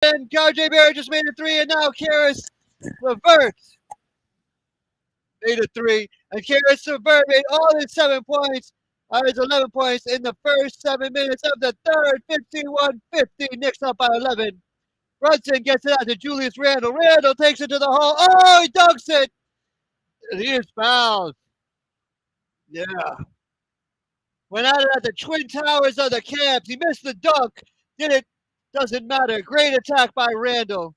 And RJ Barrett just made a three, and now Karis LeVert made a three. And Karis LeVert made all his 7 points, his 11 points in the first 7 minutes of the third. 51-50, Knicks up by 11. Brunson gets it out to Julius Randle. Randle takes it to the hole. Oh, he dunks it. And he is fouled. Yeah. Went at it at the Twin Towers of the Cavs. He missed the dunk. Did it? Doesn't matter. Great attack by Randle.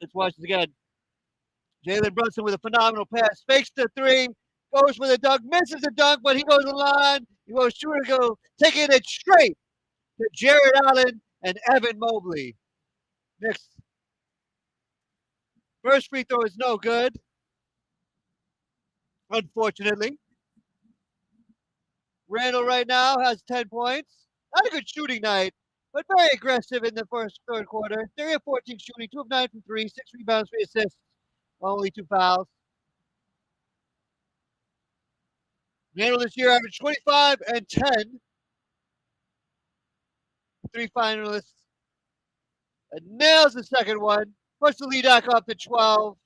Let's watch it again. Jalen Brunson with a phenomenal pass. Fakes the three. Goes for the dunk. Misses the dunk, but he goes the line. He goes shooter go. Taking it straight to Jared Allen and Evan Mobley. Next. First free throw is no good. Unfortunately. Randle right now has 10 points. Not a good shooting night, but very aggressive in the third quarter. 3 of 14 shooting, 2 of 9 from 3, 6 rebounds, 3 assists, only 2 fouls. Randle this year averaged 25 and 10. 3 finalists. And nails the second one. Puts the lead back up to 12.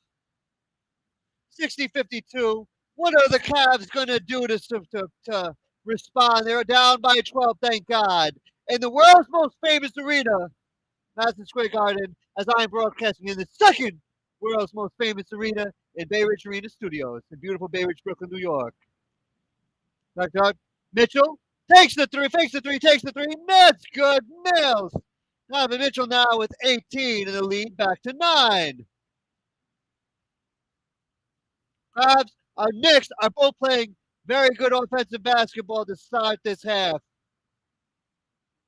60-52. What are the Cavs going to do to respond? They were down by 12, thank God. In the world's most famous arena, Madison Square Garden, as I'm broadcasting in the second world's most famous arena in Bay Ridge Arena Studios in beautiful Bay Ridge, Brooklyn, New York. Back out. Mitchell takes the three, fakes the three, takes the three. That's good. Nails. Donovan Mitchell now with 18 in the lead, back to 9. Cavs, our Knicks are both playing very good offensive basketball to start this half.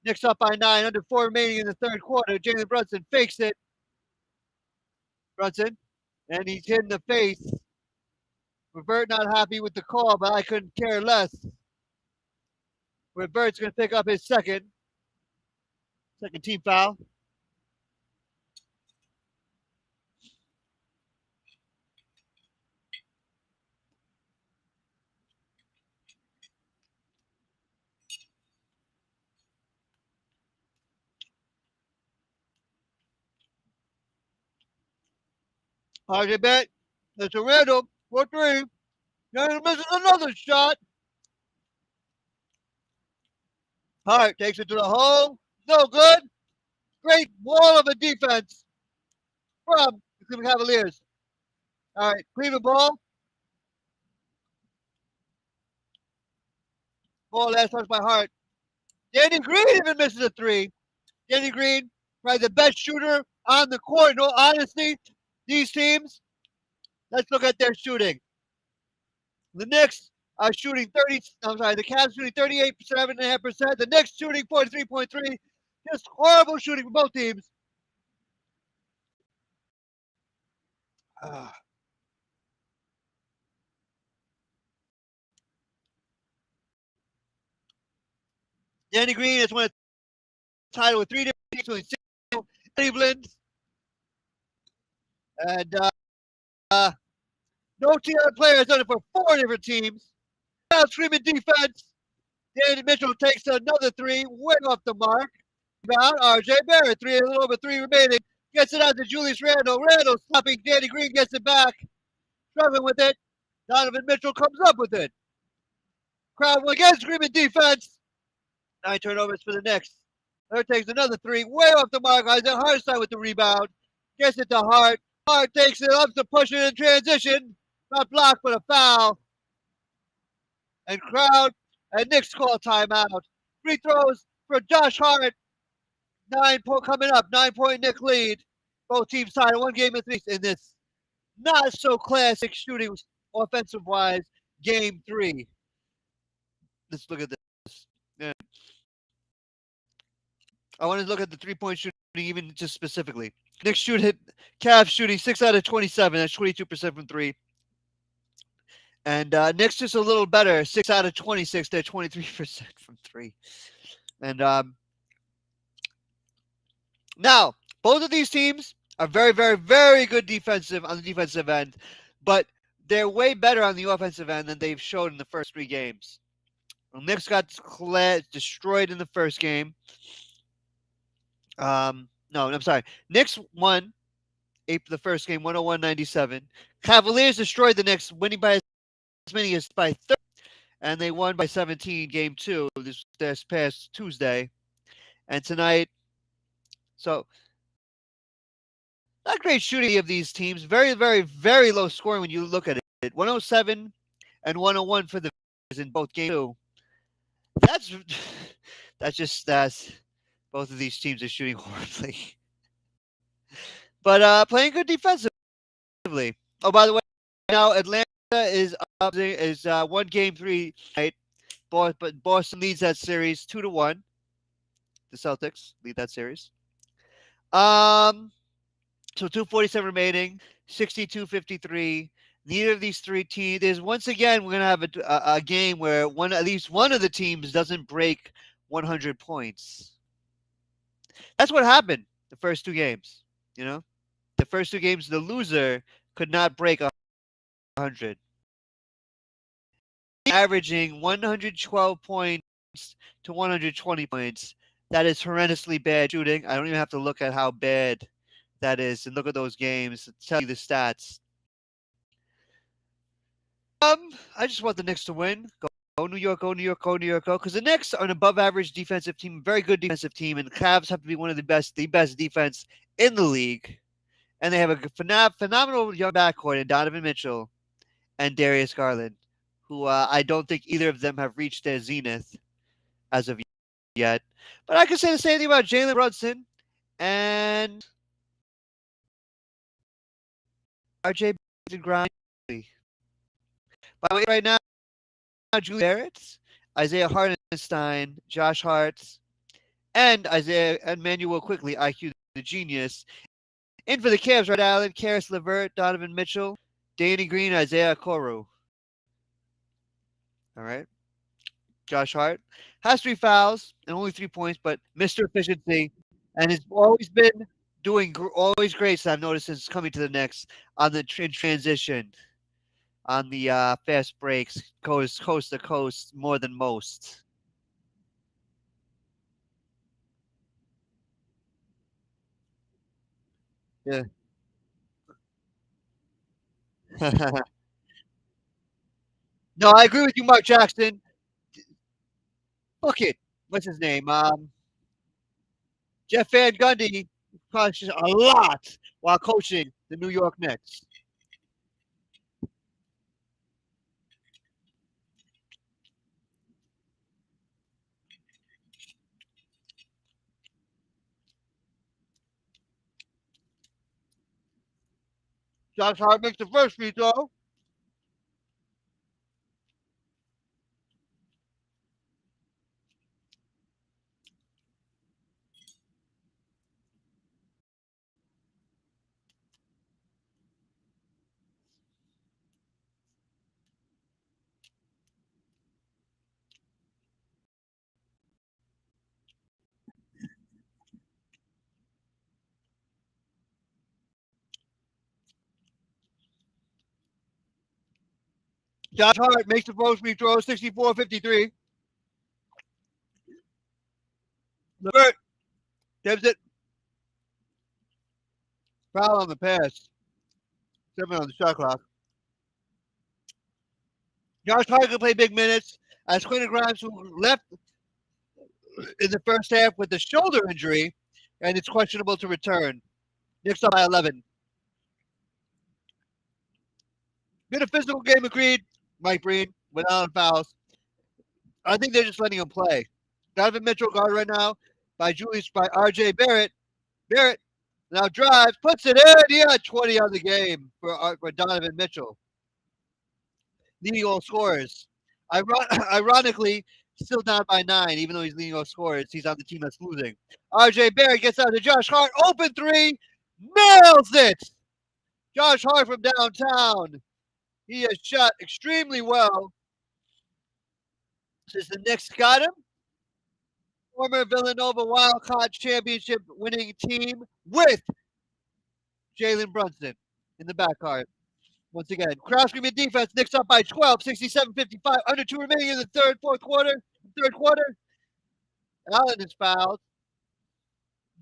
Knicks up by 9, under 4 remaining in the third quarter. Jalen Brunson fakes it. Brunson, and he's hit in the face. LeVert not happy with the call, but I couldn't care less. LeVert's going to pick up his second team foul. RJ Barrett, that's a Randle, 4-3. Randle misses another shot. Hart takes it to the hole. No good. Great wall of a defense from the Cleveland Cavaliers. All right, Cleveland ball. Ball last touch by Hart. Danny Green even misses a three. Danny Green, probably the best shooter on the court. In all honesty, these teams, let's look at their shooting. The Knicks are shooting the Cavs shooting 38.5%. The Knicks shooting 43.3%. Just horrible shooting for both teams. Danny Green has won a title with 3 different teams, Cleveland. And no team other player has done it for 4 different teams. Now screaming defense. Danny Mitchell takes another 3, way off the mark. Rebound, RJ Barrett, 3, a little over 3 remaining. Gets it out to Julius Randle. Randle stopping. Danny Green gets it back. Struggling with it. Donovan Mitchell comes up with it. Crowd again screaming defense. 9 turnovers for the Knicks. Hart takes another 3, way off the mark. Isaiah Hartenstein with the rebound. Gets it to Hart. Hart takes it up to push it in transition. Not blocked, but a foul. And crowd and Knicks call timeout. Free throws for Josh Hart. 9-point 9-point Knicks lead. Both teams tied 1 game apiece in this not so classic shooting offensive wise game 3. Let's look at this. Yeah. I want to look at the 3-point shooting even just specifically. Knicks Cavs shooting 6 out of 27. That's 22% from 3. And Knicks just a little better, 6 out of 26. They're 23% from 3. And now, both of these teams are very, very, very good defensive on the defensive end, but they're way better on the offensive end than they've showed in the first 3 games. The Knicks got destroyed in the first game. Not No, I'm sorry. Knicks won the first game, 101-97. Cavaliers destroyed the Knicks, winning by as many as by 30, and they won by 17 game two this past Tuesday. And tonight, so not great shooting of these teams. Very, very, very low scoring when you look at it. 107 and 101 for the in both games two. That's that's both of these teams are shooting horribly. But playing good defensively. Oh, by the way, now Atlanta is up is 1 game 3 tonight. But Boston leads that series 2-1. The Celtics lead that series. So 2:47 remaining, 62-53. Neither of these three teams. There's once again we're gonna have a game where at least one of the teams doesn't break 100 points. That's what happened the first two games. You know, the first two games the loser could not break 100, averaging 112 points to 120 points. That is horrendously bad shooting. I don't even have to look at how bad that is and look at those games and tell you the stats. I just want the Knicks to win. Go New York, go New York, go New York, go. Because the Knicks are an above-average defensive team, very good defensive team, and the Cavs have to be one of the best defense in the league. And they have a phenomenal young backcourt in Donovan Mitchell and Darius Garland, who I don't think either of them have reached their zenith as of yet. But I could say the same thing about Jalen Brunson and RJ Grind. By the way, right now, Julius Barrett, Isaiah Hartenstein, Josh Hart, and Isaiah Emmanuel quickly, IQ the genius. In for the Cavs, Red Allen, Karis LeVert, Donovan Mitchell, Danny Green, Isaiah Okoro. All right. Josh Hart has 3 fouls and only 3 points, but Mr. Efficiency, and has always been doing always great. So I've noticed since coming to the Knicks on the transition, on the fast breaks, coast to coast more than most. Yeah. No, I agree with you, Mark Jackson. Look it. What's his name? Jeff Van Gundy crushes a lot while coaching the New York Knicks. Josh Hart makes the first free throw. Josh Hart makes the first free throw, 64-53. LeVert gives it. Foul on the pass. 7 on the shot clock. Josh Hart can play big minutes as Quentin Grimes, who left in the first half with a shoulder injury, and it's questionable to return. Knicks up by 11. Been a physical game, agreed. Mike Breen, without fouls. I think they're just letting him play. Donovan Mitchell guard right now by RJ Barrett. Barrett now drives, puts it in. He had 20 on the game for Donovan Mitchell. Leading all scorers. Ironically, still down by 9, even though he's leading all scorers. He's on the team that's losing. RJ Barrett gets out to Josh Hart. Open 3. Nails it. Josh Hart from downtown. He has shot extremely well since the Knicks got him. Former Villanova Wildcat championship winning team with Jalen Brunson in the backcourt. Once again, crowd screaming defense. Knicks up by 12, 67-55. Under 2 remaining in the third quarter. Allen is fouled.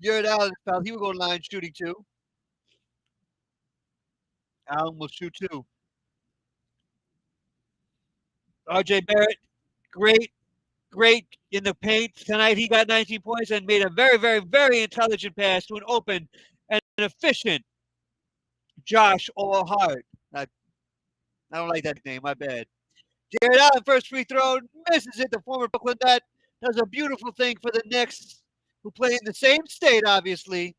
Jared Allen foul. He will go to line shooting 2. Allen will shoot 2. R.J. Barrett, great in the paint tonight. He got 19 points and made a very, very, very intelligent pass to an open and an efficient Josh Hart. I don't like that name. My bad. Jared Allen, first free throw, misses it. The former Brooklyn Net does a beautiful thing for the Knicks, who play in the same state, obviously,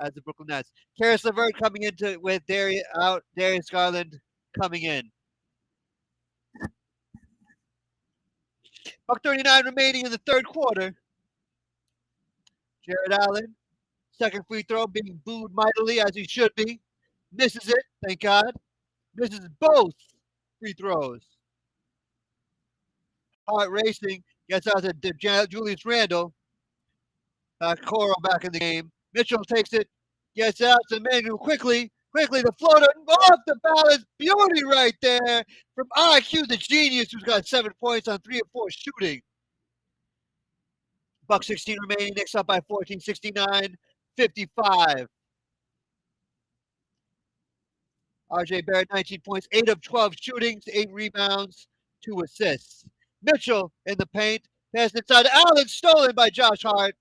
as the Brooklyn Nets. Karis LeVert coming into with Darius Garland coming in. Buck 39 remaining in the third quarter. Jared Allen, second free throw, being booed mightily as he should be. Misses it, thank God. Misses both free throws. Hart racing, gets out to Julius Randle. Coral back in the game. Mitchell takes it, gets out to Manuel quickly. The floater off the balance. Beauty right there from IQ, the genius, who's got 7 points on 3 of 4 shooting. Buck 16 remaining. Knicks up by 14, 69-55. R.J. Barrett, 19 points, 8 of 12 shootings, 8 rebounds, 2 assists. Mitchell in the paint. Pass inside. Allen stolen by Josh Hart.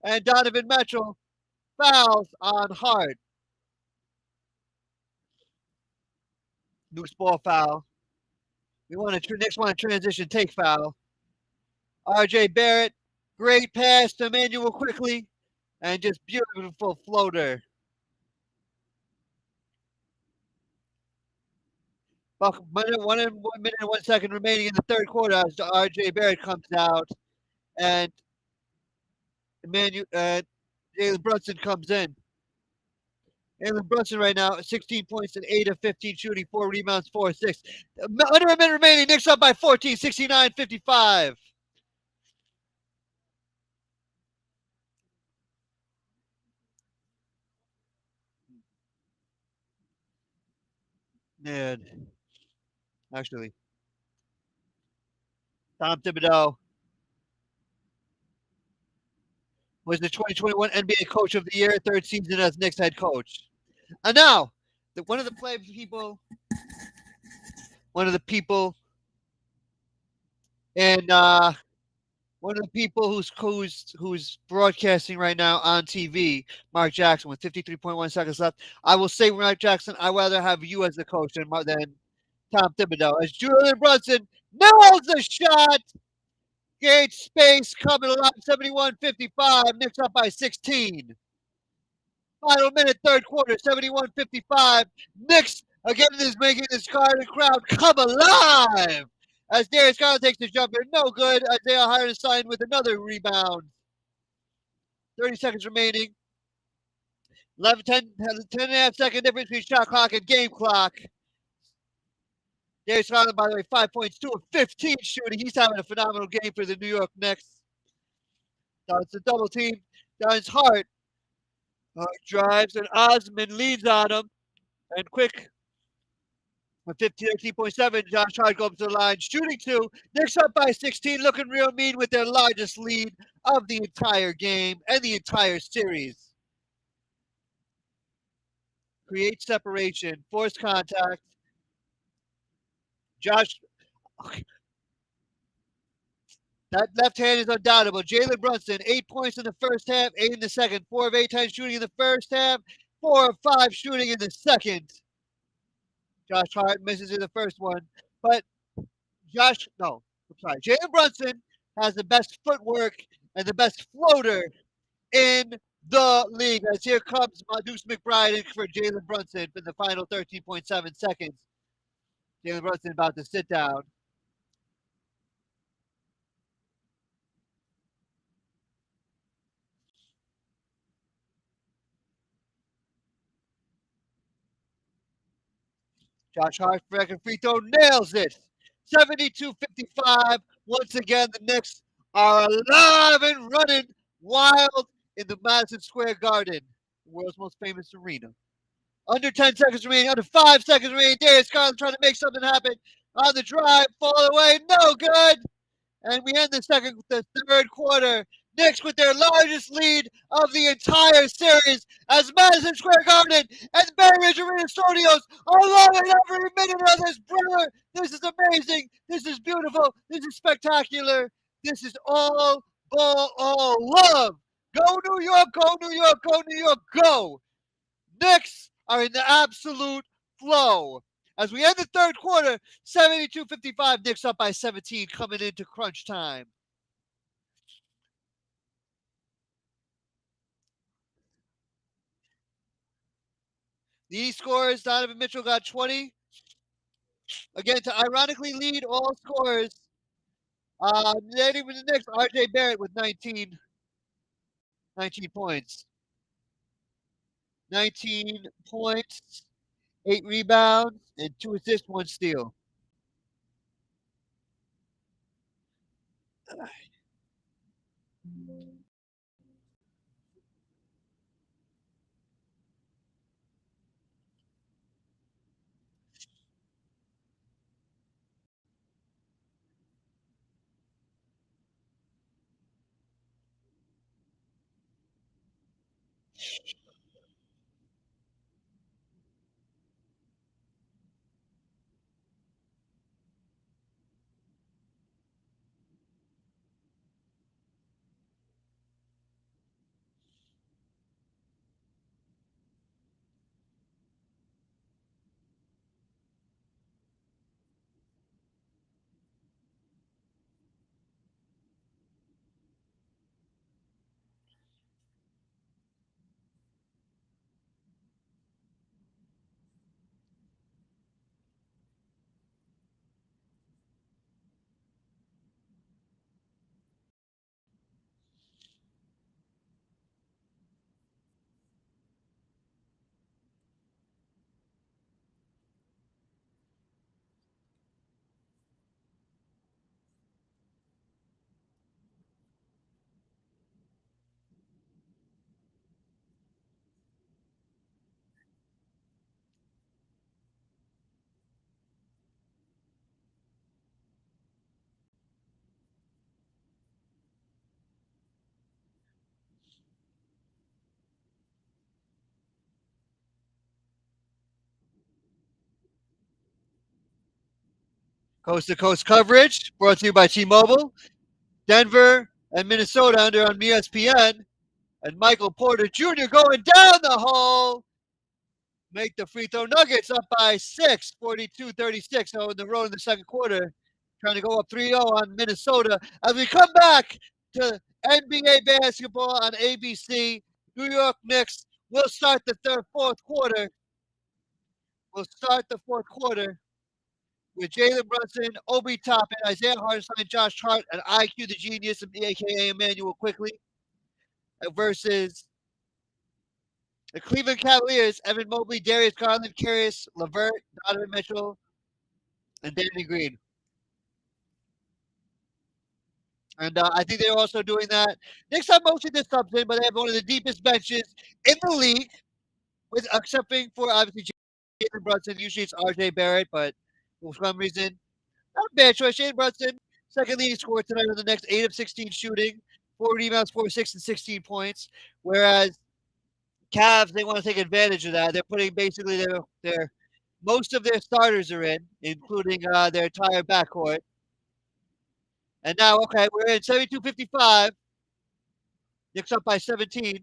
And Donovan Mitchell fouls on Hart. Loose ball foul. Knicks want a transition take foul. R.J. Barrett, great pass to Manuel quickly, and just beautiful floater. Buck, 1 minute and 1 second remaining in the third quarter as R.J. Barrett comes out, and Jalen Brunson comes in. Jalen Brunson right now, 16 points and 8 of 15 shooting, 4 rebounds, 4 assists. Under a minute remaining, Knicks up by 14, 69-55. And actually, Tom Thibodeau was the 2021 NBA Coach of the Year, 3rd season as Knicks head coach. And now, one of the people who's broadcasting right now on TV, Mark Jackson, with 53.1 seconds left. I will say, Mark Jackson, I'd rather have you as the coach than Tom Thibodeau. As Julian Brunson nails the shot. Great space coming alive, 71-55. Knicks up by 16. Final minute, third quarter, 71-55. Knicks again is making this Garden crowd come alive. As Darius Garland takes the jumper, no good. Isaiah Hartenstein with another rebound. 30 seconds remaining. 10 and a half second difference between shot clock and game clock. Darius Garland, by the way, 5 points, 2 of 15 shooting. He's having a phenomenal game for the New York Knicks. Now it's a double team. Down his Hart. Drives, and Osman leads on him. And quick. With 13.7, Josh Hart goes to the line. Shooting 2. Knicks up by 16, looking real mean with their largest lead of the entire game and the entire series. Create separation. Force contact. Josh. That left hand is undoubtable. Jalen Brunson, 8 points in the first half, 8 in the second. 4 of 8 times shooting in the first half, 4 of 5 shooting in the second. Josh Hart misses in the first one. But Jalen Brunson has the best footwork and the best floater in the league. As here comes Deuce McBride in for Jalen Brunson for the final 13.7 seconds. Jalen Brunson about to sit down. Josh Hart, second free throw, nails it. 72-55. Once again, the Knicks are alive and running wild in the Madison Square Garden, the world's most famous arena. Under 10 seconds remaining, under 5 seconds remaining. Darius Garland trying to make something happen on the drive, fall away, no good. And we end the third quarter Knicks with their largest lead of the entire series as Madison Square Garden and Bay Ridge Arena Studios are loving every minute of this, brother. This is amazing. This is beautiful. This is spectacular. This is all ball, all love. Go New York, go New York, go New York, go. Knicks are in the absolute flow. As we end the third quarter, 72-55, Knicks up by 17 coming into crunch time. These scores, Donovan Mitchell got 20. Again, to ironically lead all scores, leading with the Knicks, RJ Barrett with 19 points. 19 points, 8 rebounds, and 2 assists, 1 steal. Coast to coast coverage brought to you by T-Mobile. Denver and Minnesota under on ESPN. And Michael Porter Jr. going down the hole. Make the free throw. Nuggets up by 6, 42-36. So in the road in the second quarter, trying to go up 3-0 on Minnesota. As we come back to NBA basketball on ABC, New York Knicks will start the fourth quarter. We'll start the fourth quarter with Jalen Brunson, Obi Toppin, Isaiah Hartenstein, Josh Hart, and IQ the Genius, a.k.a. Emmanuel Quickly, versus the Cleveland Cavaliers, Evan Mobley, Darius Garland, Caris LeVert, Donovan Mitchell, and Danny Green. And I think they're also doing that. Knicks have most of their subs in, but they have one of the deepest benches in the league, with excepting for obviously Jalen Brunson. Usually it's RJ Barrett, but for some reason, not a bad choice. Jalen Brunson, second leading scorer tonight on the next 8 of 16 shooting, 4 rebounds, 4 6 and 16 points. Whereas Cavs, they want to take advantage of that. They're putting basically their most of their starters are in, including their entire backcourt. And now, okay, we're in 72-55. Knicks up by 17.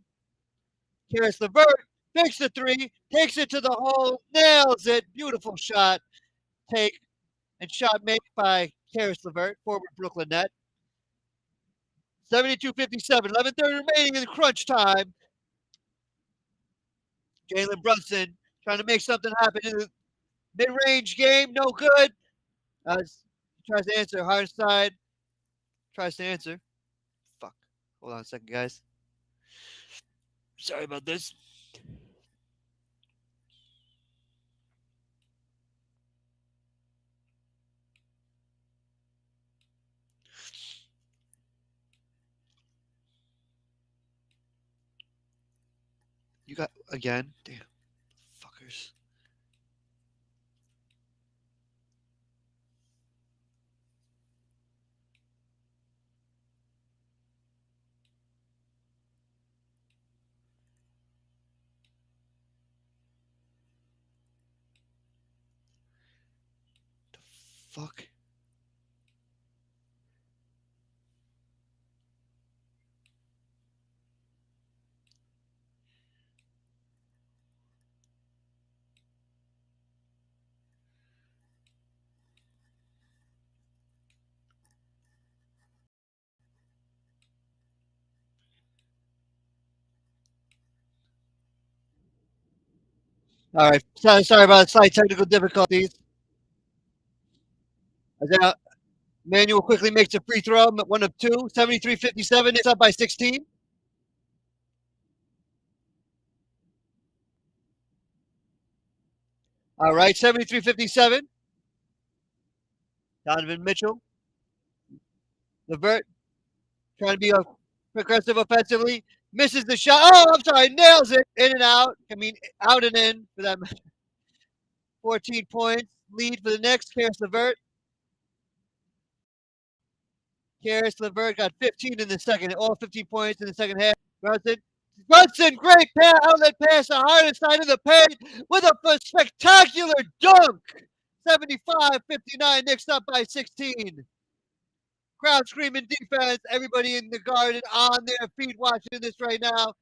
Caris LeVert takes the three, takes it to the hole, nails it. Beautiful shot. Take and shot made by Caris LeVert, former Brooklyn Net. 72-57. 11:30 remaining in crunch time. Jalen Brunson trying to make something happen in the mid-range game. No good. He tries to answer. Hartenstein tries to answer. Fuck. Hold on a second, guys. Sorry about this. You got again? Damn. Fuckers. fuck? All right. Sorry about slight technical difficulties. Isaiah Manuel quickly makes a free throw. One of two. 73-57. It's up by 16. All right. 73-57. Donovan Mitchell. Levert trying to be progressive offensively. Misses the shot. Oh, I'm sorry. Nails it. In and out. I mean, out and in for them. 14 points. Lead for the Knicks. Karis LeVert. Karis LeVert got 15 in the second. All 15 points in the second half. Brunson, great outlet pass to Hartenstein in the paint with a spectacular dunk. 75-59. Knicks up by 16. Crowd screaming defense. Everybody in the garden on their feet watching this right now.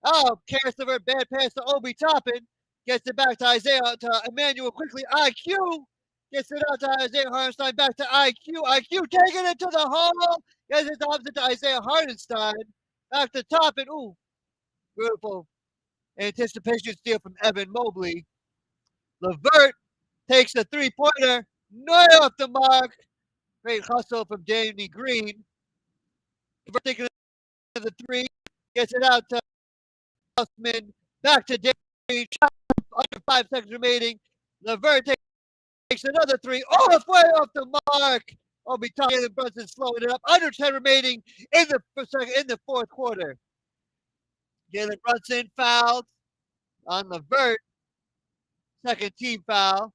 Oh, Karis LeVert, bad pass to Obi Toppin. Gets it back to Isaiah, to Emmanuel quickly. IQ gets it out to Isaiah Hartenstein. Back to IQ. IQ taking it to the hole. Gets it opposite to Isaiah Hartenstein. Back to Toppin. Ooh, beautiful anticipation steal from Evan Mobley. LeVert takes a three-pointer. Right off the mark. Great hustle from Danny Green. LeVert taking the three. Gets it out to Huffman. Back to Danny Green. Under 5 seconds remaining. LeVert takes another three. Oh, it's way off the mark. Obi Toppin and Brunson slowing it up. Under 10 remaining in the fourth quarter. Jalen Brunson fouled on LeVert. Second team foul.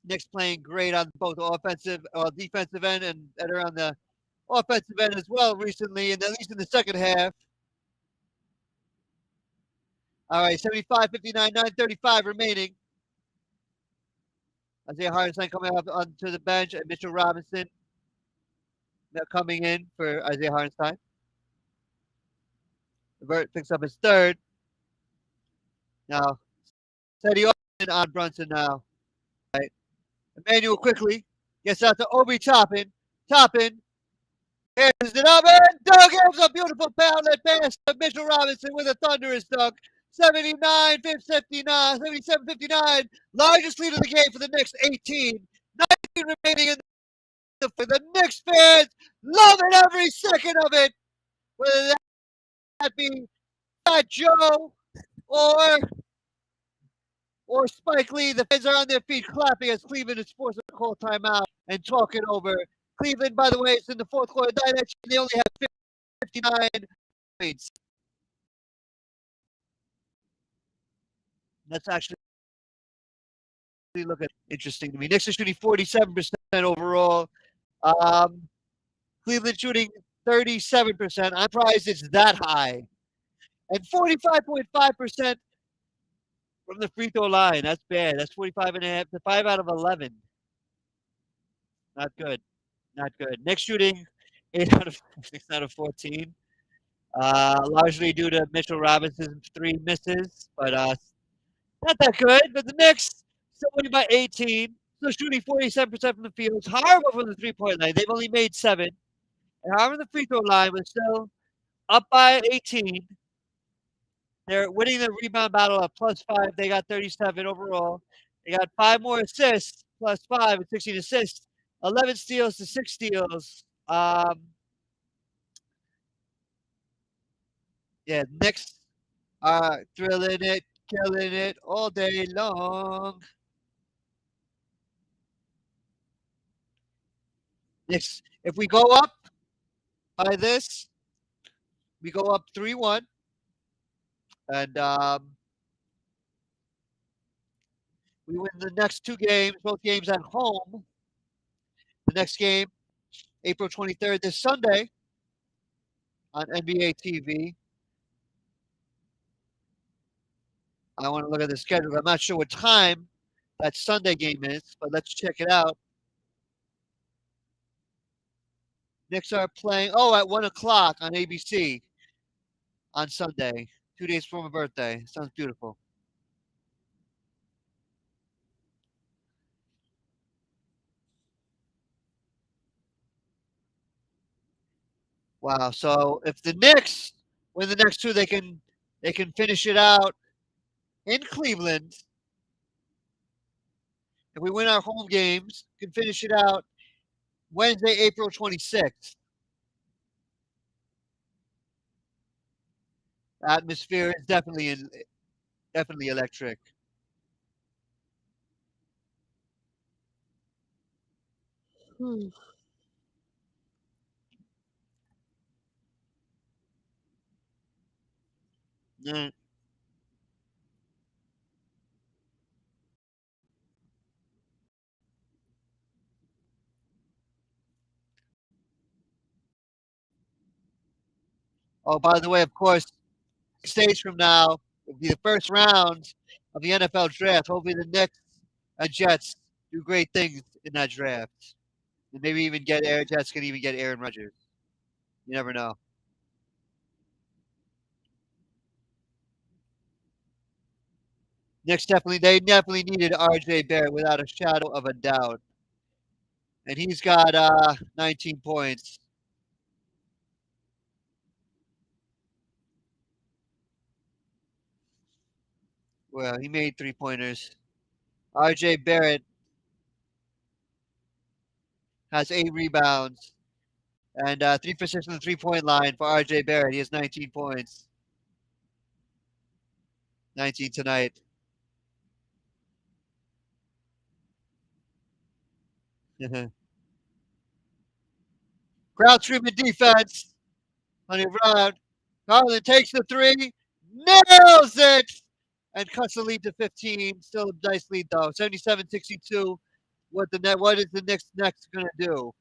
Knicks playing great on both offensive defensive end and better on the offensive end as well recently, and at least in the second half. All right, 75-59, 9:35 remaining. Isaiah Hartenstein coming up onto the bench, and Mitchell Robinson coming in for Isaiah Hartenstein. LeVert picks up his third. Now, Teddy Austin on Brunson now. Right. Emmanuel quickly gets out to Obi Toppin. Toppin hands it up, and Doug gives a beautiful outlet pass to Mitchell Robinson with a thunderous dunk. 79-59, 77-59. Largest lead of the game for the Knicks, 18. 19 remaining in the Knicks fans loving every second of it. Whether that be Fat Joe or Spike Lee, the fans are on their feet clapping as Cleveland is forced to call timeout and talk it over. Cleveland, by the way, is in the fourth quarter. They only have 59 points. That's actually look at interesting to me. Knicks are shooting 47% overall. Cleveland shooting 37%. I'm surprised it's that high. And 45.5% from the free throw line. That's bad. That's 45.5 to 5 out of 11. Not good. Not good. Knicks shooting 8 out of 6 out of 14. Largely due to Mitchell Robinson's 3 misses, but not that good. But the Knicks still winning by 18. Still shooting 47% from the field. It's horrible from the 3-point line. They've only made 7. And however, the free throw line was still up by 18. They're winning the rebound battle at +5. They got 37 overall. They got 5 more assists, +5 with 16 assists, 11 steals to 6 steals. Yeah, Knicks are thrilling it, killing it all day long. Knicks, if we go up by this, we go up 3-1. And we win the next 2 games, both games at home. The next game, April 23rd, this Sunday on NBA TV. I want to look at the schedule. I'm not sure what time that Sunday game is, but let's check it out. Knicks are playing, at 1 o'clock on ABC on Sunday, 2 days before my birthday. Sounds beautiful. Wow. So if the Knicks win the next two, they can finish it out in Cleveland. If we win our home games, can finish it out Wednesday, April 26th. Atmosphere is definitely electric. Hmm. Yeah. Oh, by the way, of course, 6 days from now will be the first round of the NFL draft. Hopefully, the Knicks and Jets do great things in that draft, and maybe even Jets can even get Aaron Rodgers. You never know. They definitely needed R.J. Barrett without a shadow of a doubt, and he's got 19 points. Well, he made 3 pointers. R.J. Barrett has 8 rebounds and 3 for 6 from the 3-point line for R.J. Barrett. He has 19 points, 19 tonight. Crowd screaming defense. Honey Brown. Garland takes the three, nails it, and cuts the lead to 15. Still a nice lead though. 77-62. What is the Knicks gonna do?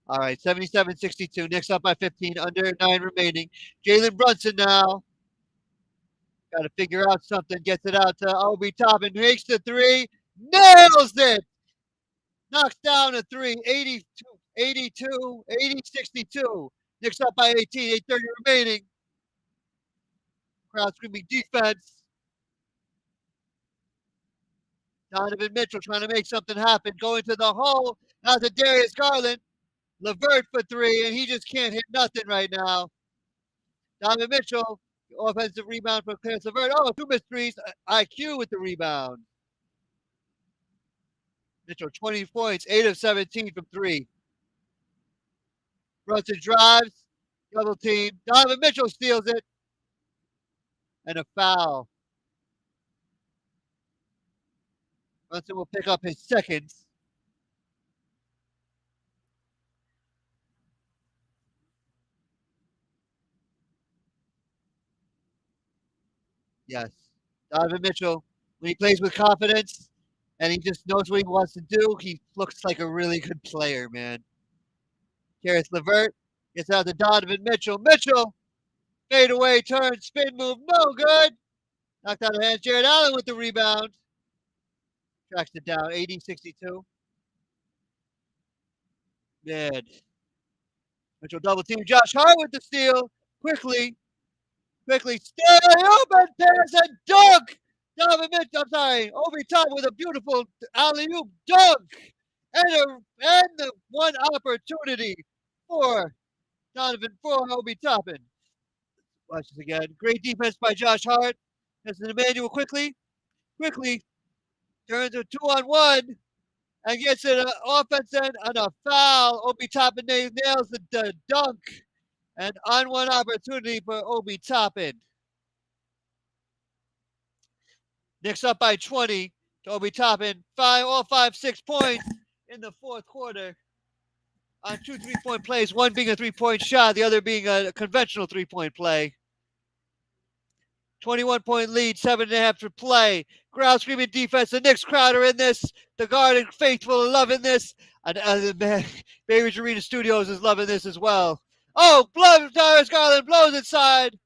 All right, 77-62. Knicks up by 15, under 9 remaining. Jalen Brunson now. Got to figure out something. Gets it out to Obi Toppin. Makes the three. Nails it. Knocks down a three. 80-62. Knicks up by 18. 8:30 remaining. Crowd screaming defense. Donovan Mitchell trying to make something happen. Going to the hole. Now to Darius Garland. LeVert for three, and he just can't hit nothing right now. Donovan Mitchell, offensive rebound for Clarence LeVert. Oh, 2 missed threes. IQ with the rebound. Mitchell, 20 points, 8 of 17 from three. Brunson drives, double team. Donovan Mitchell steals it, and a foul. Brunson will pick up his second. Yes. Donovan Mitchell, when he plays with confidence and he just knows what he wants to do, he looks like a really good player, man. Karis LeVert gets out to Donovan Mitchell. Mitchell, fade away, turn, spin move, no good. Knocked out of hands. Jared Allen with the rebound. Tracks it down, 80-62. Man. Mitchell double team. Josh Hart with the steal. Quickly, stay open, pass and dunk. Donovan Mitchell, I'm sorry, Obi Toppin with a beautiful alley-oop dunk. And the one opportunity for Obi Toppin. Watch this again. Great defense by Josh Hart. As Emmanuel quickly turns a 2-on-1 and gets an offense end and a foul. Obi Toppin nails the dunk. And on one opportunity for Obi Toppin. Knicks up by 20 to Obi Toppin. 6 points in the fourth quarter on 2 3-point plays, one being a 3-point shot, the other being a conventional 3-point play. 21-point lead, 7.5 to play. Crowd screaming defense. The Knicks crowd are in this. The Garden faithful are loving this. And Bay Ridge Arena Studios is loving this as well. Oh, Darius Garland blows inside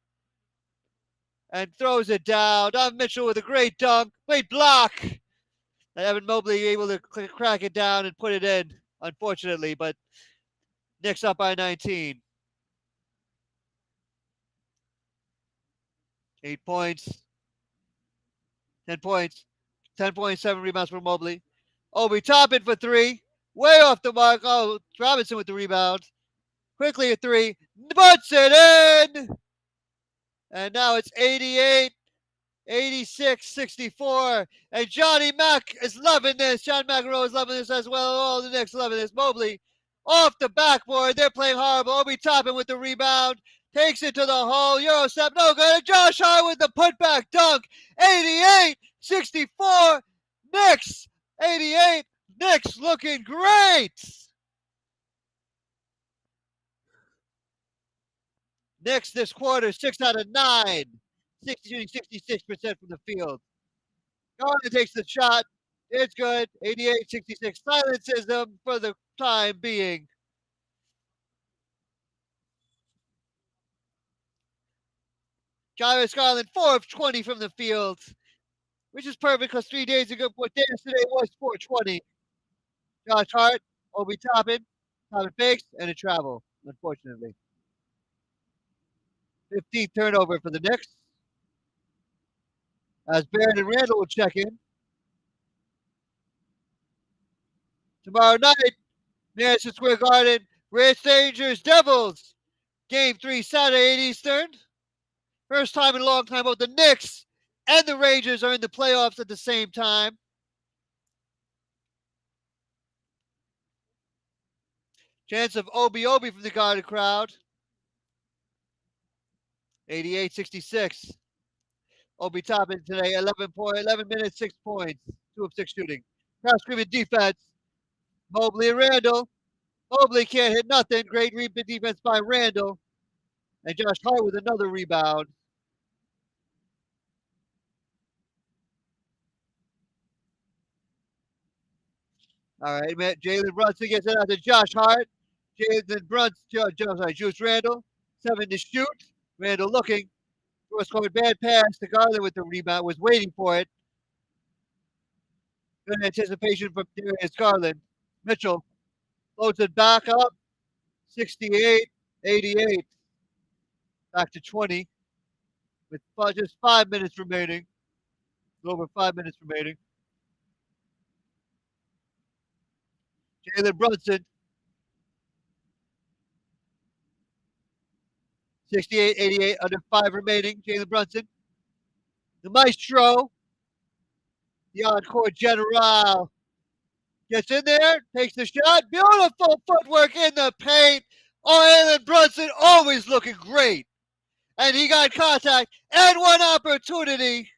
and throws it down. Donovan Mitchell with a great dunk, great block. And Evan Mobley able to crack it down and put it in, unfortunately, but Knicks up by 19. 8 points, 10 points, 10.7 rebounds for Mobley. Obi Toppin for three, way off the mark. Oh, Robinson with the rebound. Quickly a three, puts it in! And now it's 88, 86, 64. And Johnny Mack is loving this. John McEnroe is loving this as well. All the Knicks loving this. Mobley off the backboard. They're playing horrible. Obi Toppin with the rebound. Takes it to the hole. Euro step. No good. And Josh Hart with the putback dunk. 88, 64. Knicks. 88. Knicks looking great. Knicks this quarter, 6 out of 9. Shooting 66% from the field. Garland takes the shot. It's good. 88-66. Silences them for the time being. Darius Garland, 4 of 20 from the field, which is perfect because 3 days ago, what day yesterday was 420. Josh Hart, Obi Toppin fakes, and a travel, unfortunately. 15th turnover for the Knicks. As Barrett and Randall will check in. Tomorrow night, Madison Square Garden, Rangers Devils. Game 3, Saturday, 8 Eastern. First time in a long time both the Knicks and the Rangers are in the playoffs at the same time. Chance of Obi from the Garden crowd. 88-66. Obi Toppin today, 11 minutes, 6 points, 2 of 6 shooting. Crowd screaming defense. Mobley and Randall. Mobley can't hit nothing. Great rebound defense by Randall. And Josh Hart with another rebound. All right, man. Jalen Brunson gets it out to Josh Hart. Jalen Brunson, Juice Randall. 7 to shoot. Randall looking. Was going bad pass to Garland with the rebound. Was waiting for it. Good anticipation from Darius Garland. Mitchell loads it back up. 68-88. Back to 20 with just 5 minutes remaining. Over 5 minutes remaining. Jalen Brunson. 68-88, under 5 remaining. Jalen Brunson. The maestro. The encore general. Gets in there, takes the shot. Beautiful footwork in the paint. Oh, Jalen Brunson always looking great. And he got contact and one opportunity.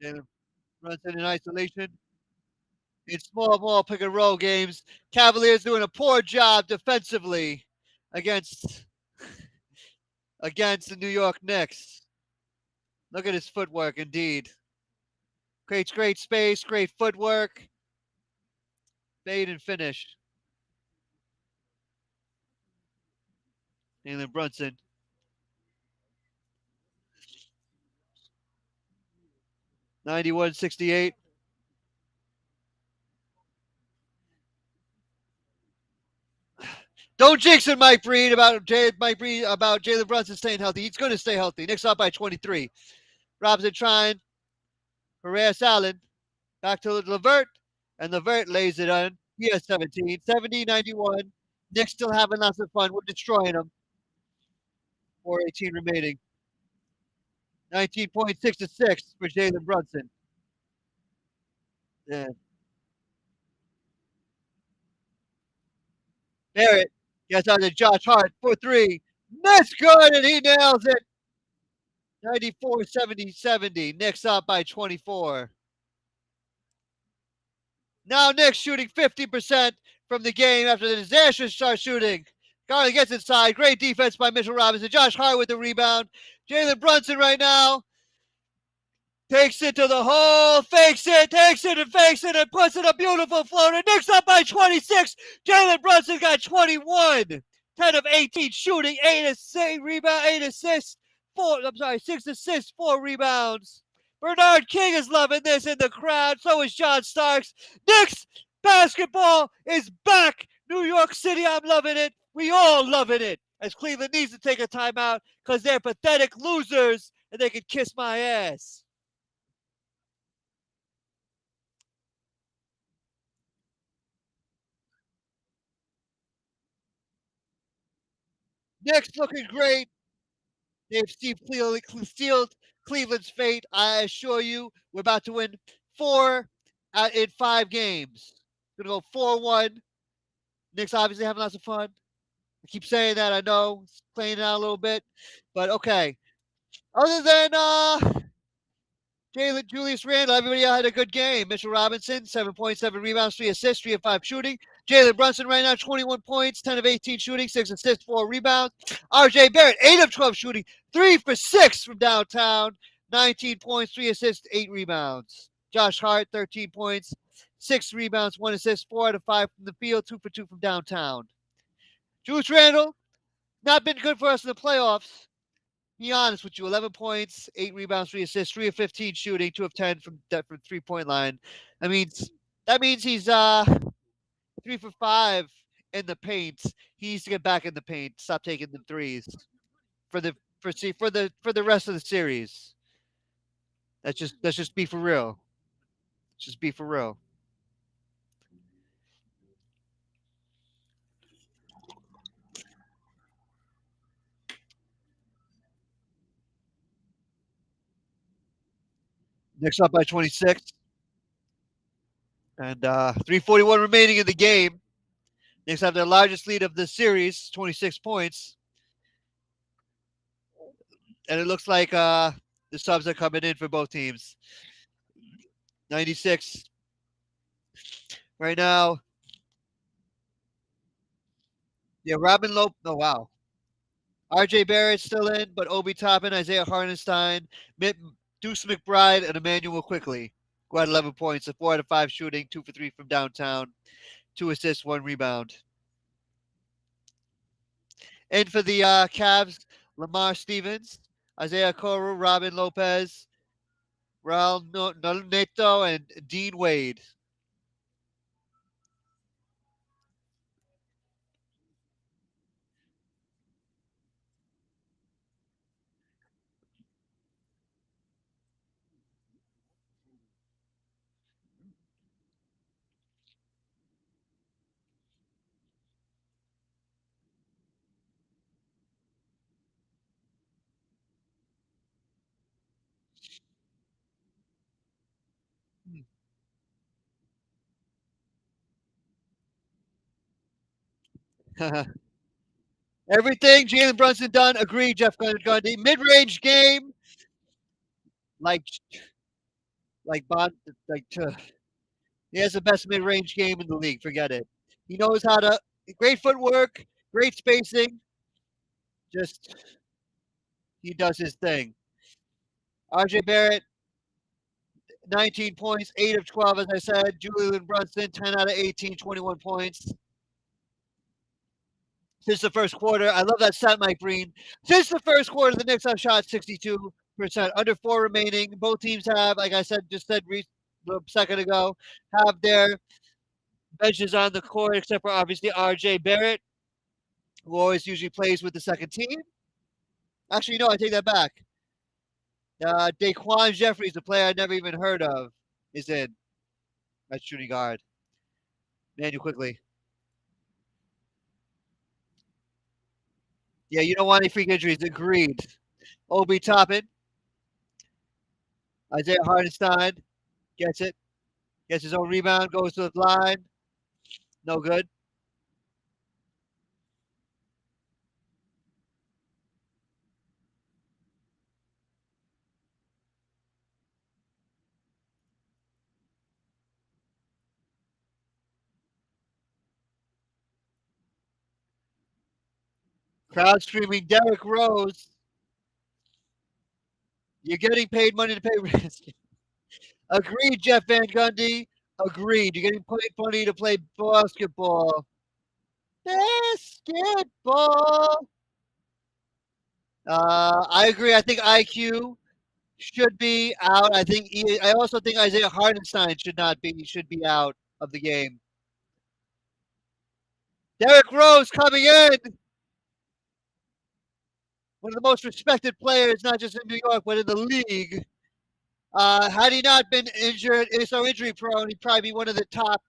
Jalen Brunson in isolation. In small ball pick and roll games, Cavaliers doing a poor job defensively against the New York Knicks. Look at his footwork, indeed. Creates great space, great footwork. Fade and finish. Jalen Brunson. $91.68. Don't jinx it, Mike Breed, about Jalen Brunson staying healthy. He's going to stay healthy. Knicks up by 23. Robinson trying. Harass Allen. Back to LeVert. And LeVert lays it on. He has 17. 70-91. Knicks still having lots of fun. We're destroying them. 4:18 remaining. 19.6 to 6 for Jalen Brunson. Yeah. Barrett gets out to Josh Hart for 3. That's good, and he nails it. 94-70. Knicks up by 24. Now Knicks shooting 50% from the game after the disastrous start shooting. Garland gets inside. Great defense by Mitchell Robinson. Josh Hart with the rebound. Jalen Brunson right now. Takes it to the hole, fakes it, takes it and fakes it, and puts in a beautiful floater. Knicks up by 26. Jalen Brunson got 21. 10 of 18 shooting, 8 assists, 6 assists, 4 rebounds. Bernard King is loving this in the crowd. So is John Starks. Knicks basketball is back. New York City, I'm loving it. We all loving it. As Cleveland needs to take a timeout because they're pathetic losers and they can kiss my ass. Knicks looking great. They've sealed Cleveland's fate. I assure you, we're about to win 4 in 5 games. Gonna go 4-1. Knicks obviously having lots of fun. I keep saying that. I know it's playing out a little bit, but okay. Other than Jalen Julius Randle, everybody had a good game. Mitchell Robinson, 7.7 rebounds, 3 assists, 3 of 5 shooting. Jalen Brunson right now, 21 points, 10 of 18 shooting, 6 assists, 4 rebounds. RJ Barrett, 8 of 12 shooting, 3 for 6 from downtown, 19 points, 3 assists, 8 rebounds. Josh Hart, 13 points, 6 rebounds, 1 assist, 4 out of 5 from the field, 2 for 2 from downtown. Julius Randle, not been good for us in the playoffs. Be honest with you, 11 points, 8 rebounds, 3 assists, 3 of 15 shooting, 2 of 10 from 3-point line. That means he's 3 for 5 in the paint. He needs to get back in the paint. Stop taking the threes for the rest of the series. Let's just be for real. Just be for real. Knicks up by 26, and 3:41 remaining in the game. Knicks have their largest lead of the series, 26 points, and it looks like the subs are coming in for both teams. 96 right now. Yeah, Robin Lope. Oh wow. RJ Barrett's still in, but Obi Toppin, Isaiah Hartenstein, Deuce McBride, and Emmanuel Quickly, who had 11 points, a 4 out of 5 shooting, 2 for 3 from downtown, 2 assists, 1 rebound. And for the Cavs, Lamar Stevens, Isaiah Coro, Robin Lopez, Raul Neto, and Dean Wade. Everything Jalen Brunson done. Agreed, Jeff Gundy. Mid-range game, like like Bond, like he has the best mid-range game in the league. Forget it. He knows how to great footwork, great spacing. Just he does his thing. RJ Barrett, 19 points, 8 of 12, as I said. Julian Brunson, 10 out of 18, 21 points. Since the first quarter, I love that stat, Mike Green. Since the first quarter, the Knicks have shot 62%, under 4 remaining. Both teams have, like I said, a second ago, have their benches on the court, except for obviously RJ Barrett, who always usually plays with the second team. Actually, no, I take that back. Daquan Jeffries, a player I never even heard of, is in at shooting guard. Manuel Quickly. Yeah, you don't want any freak injuries. Agreed. Obi Toppin, Isaiah Hartenstein gets it. Gets his own rebound, goes to the line. No good. Crowd screaming Derrick Rose. You're getting paid money to pay risk. Agreed, Jeff Van Gundy. Agreed. You're getting paid money to play basketball. Basketball. I agree. I think IQ should be out. I also think Isaiah Hardenstein should be out of the game. Derrick Rose coming in. One of the most respected players, not just in New York, but in the league. Had he not been injured, so injury prone, he'd probably be one of the top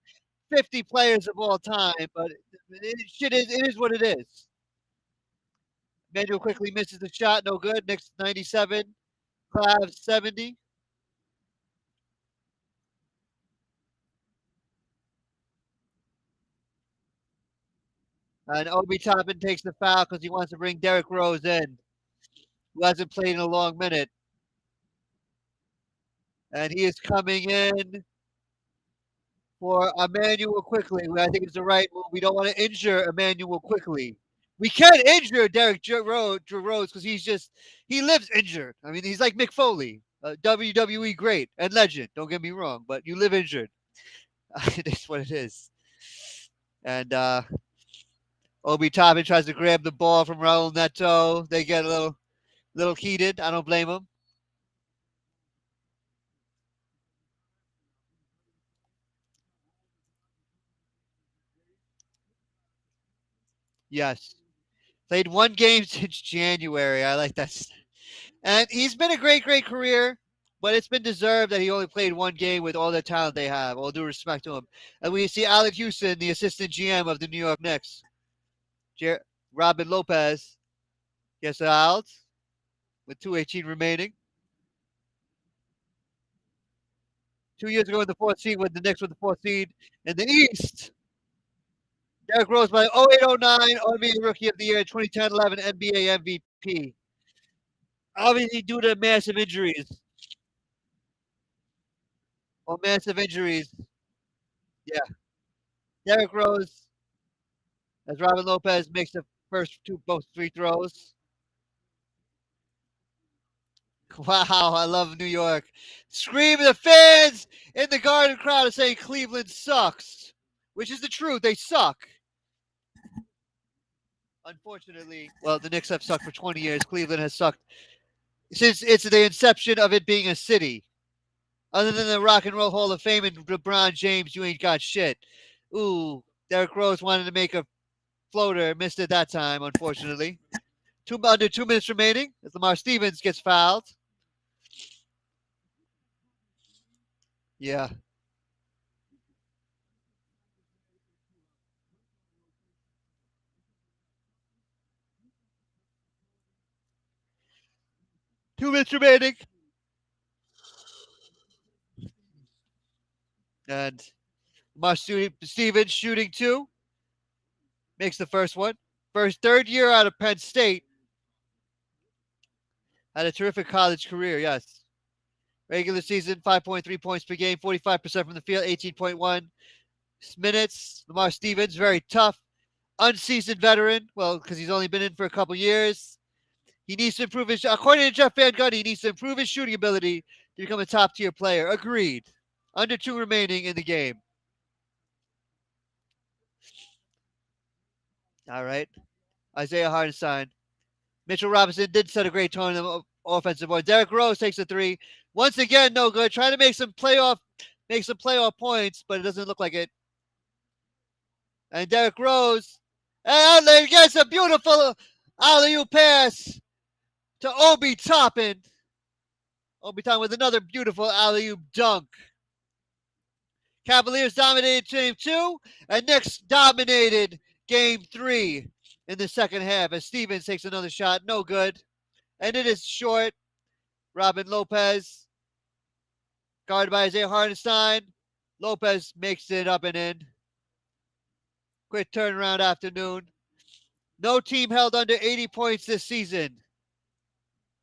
50 players of all time. But it is what it is. Manuel quickly misses the shot, no good. Knicks 97, Cavs 70. And Obi Toppin takes the foul because he wants to bring Derrick Rose in, who hasn't played in a long minute. And he is coming in for Emmanuel quickly. I think it's the right move. We don't want to injure Emmanuel quickly. We can't injure Derrick Rose because he lives injured. I mean, he's like Mick Foley, a WWE great and legend. Don't get me wrong, but you live injured. It is what it is. And Obi Toppin tries to grab the ball from Raul Neto. They get a little heated. I don't blame him. Yes. Played one game since January. I like that. And he's been a great career, but it's been deserved that he only played one game with all the talent they have. All due respect to him. And we see Alec Houston, the assistant GM of the New York Knicks. Robin Lopez gets out with 2:18 remaining. 2 years ago in the fourth seed, when the Knicks were the fourth seed in the East. Derrick Rose by 0809 NBA Rookie of the Year, 2010-11 NBA MVP. Obviously, due to massive injuries. Well, massive injuries. Yeah. Derrick Rose, as Robin Lopez makes the both free throws. Wow, I love New York. Scream the fans in the Garden crowd are saying Cleveland sucks, which is the truth. They suck. Unfortunately, well, the Knicks have sucked for 20 years. Cleveland has sucked since it's the inception of it being a city. Other than the Rock and Roll Hall of Fame and LeBron James, you ain't got shit. Ooh, Derrick Rose wanted to make a floater, missed it that time, unfortunately. Under 2 minutes remaining as Lamar Stevens gets fouled. Yeah. Two minutes remaining. And Lamar Stevens shooting two. Makes the first one. Third year out of Penn State. Had a terrific college career, yes. Regular season, 5.3 points per game, 45% from the field, 18.1 minutes. Lamar Stevens, very tough. Unseasoned veteran. Well, because he's only been in for a couple years. He needs to improve his, according to Jeff Van Gundy, he needs to improve his shooting ability to become a top tier player. Agreed. Under 2 remaining in the game. All right. Isaiah Hardenstein. Mitchell Robinson did set a great tone in the offensive board. Derrick Rose takes a three. Once again, no good. Trying to make some playoff points, but it doesn't look like it. And Derrick Rose, and he gets a beautiful alley-oop pass to Obi Toppin. Obi Toppin with another beautiful alley-oop dunk. Cavaliers dominated game 2, and Knicks dominated game 3 in the second half as Stevens takes another shot. No good. And it is short. Robin Lopez, guarded by Isaiah Hardenstein. Lopez makes it up and in. Quick turnaround afternoon. No team held under 80 points this season.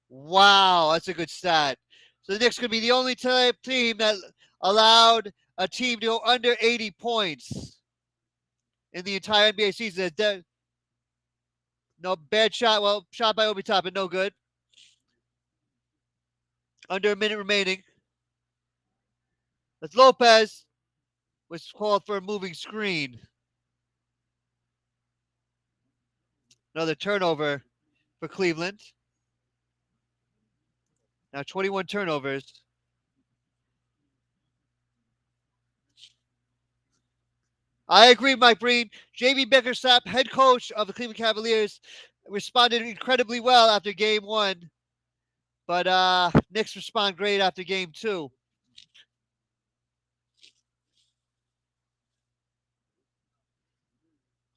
Wow, that's a good stat. So the Knicks could be the only team that allowed a team to go under 80 points in the entire NBA season. No bad shot. Well, shot by Obi Toppin, no good. Under a minute remaining. As Lopez was called for a moving screen. Another turnover for Cleveland. Now 21 turnovers. I agree, Mike Breen. J.B. Bickerstaff, head coach of the Cleveland Cavaliers, responded incredibly well after game one. But Knicks respond great after game two.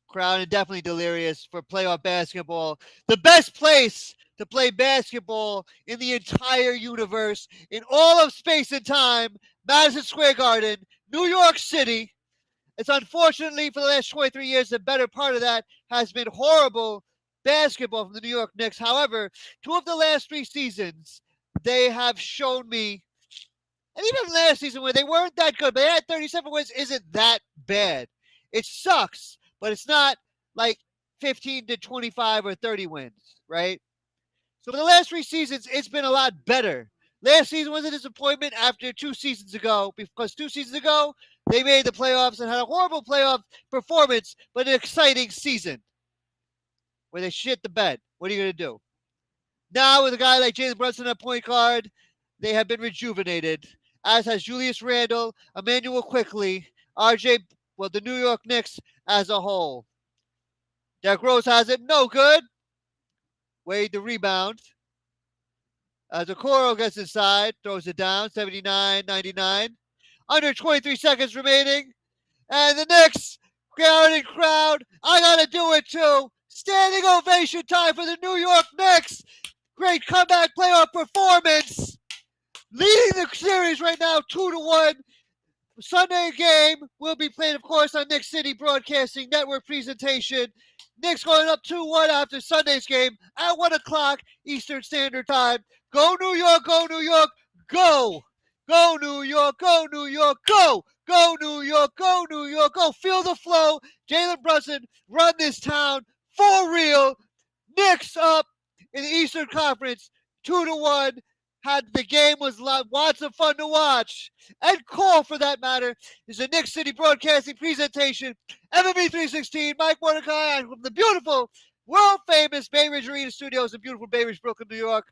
Crowd is definitely delirious for playoff basketball. The best place to play basketball in the entire universe, in all of space and time, Madison Square Garden, New York City. It's unfortunately for the last 23 years, the better part of that has been horrible basketball from the New York Knicks. However, 2 of the last 3 seasons, they have shown me, and even last season where they weren't that good, but they had 37 wins, isn't that bad. It sucks, but it's not like 15 to 25 or 30 wins, right? So for the last 3 seasons, it's been a lot better. Last season was a disappointment after 2 seasons ago, because 2 seasons ago, they made the playoffs and had a horrible playoff performance, but an exciting season where they shit the bed. What are you going to do? Now, with a guy like Jalen Brunson at point guard, they have been rejuvenated, as has Julius Randle, Emmanuel Quickley, the New York Knicks as a whole. Derrick Rose has it, no good. Wade the rebound. As Okoro gets inside, throws it down, 79-99. Under 23 seconds remaining. And the Knicks, crowd, I got to do it too. Standing ovation time for the New York Knicks. Great comeback playoff performance. Leading the series right now 2-1. Sunday game will be played, of course, on Knicks City Broadcasting Network presentation. Knicks going up 2-1 after Sunday's game at 1 o'clock Eastern Standard Time. Go New York, go New York, go! Go New York, go New York, go! Go New York, go New York, go! Feel the flow. Jalen Brunson, run this town for real. Knicks up in the Eastern Conference 2-1. The game was lots of fun to watch and call, for that matter, is a Knicks City Broadcasting presentation. MME 316, Mike Mordecai from the beautiful, world famous Bay Ridge Arena Studios in beautiful Bay Ridge, Brooklyn, New York.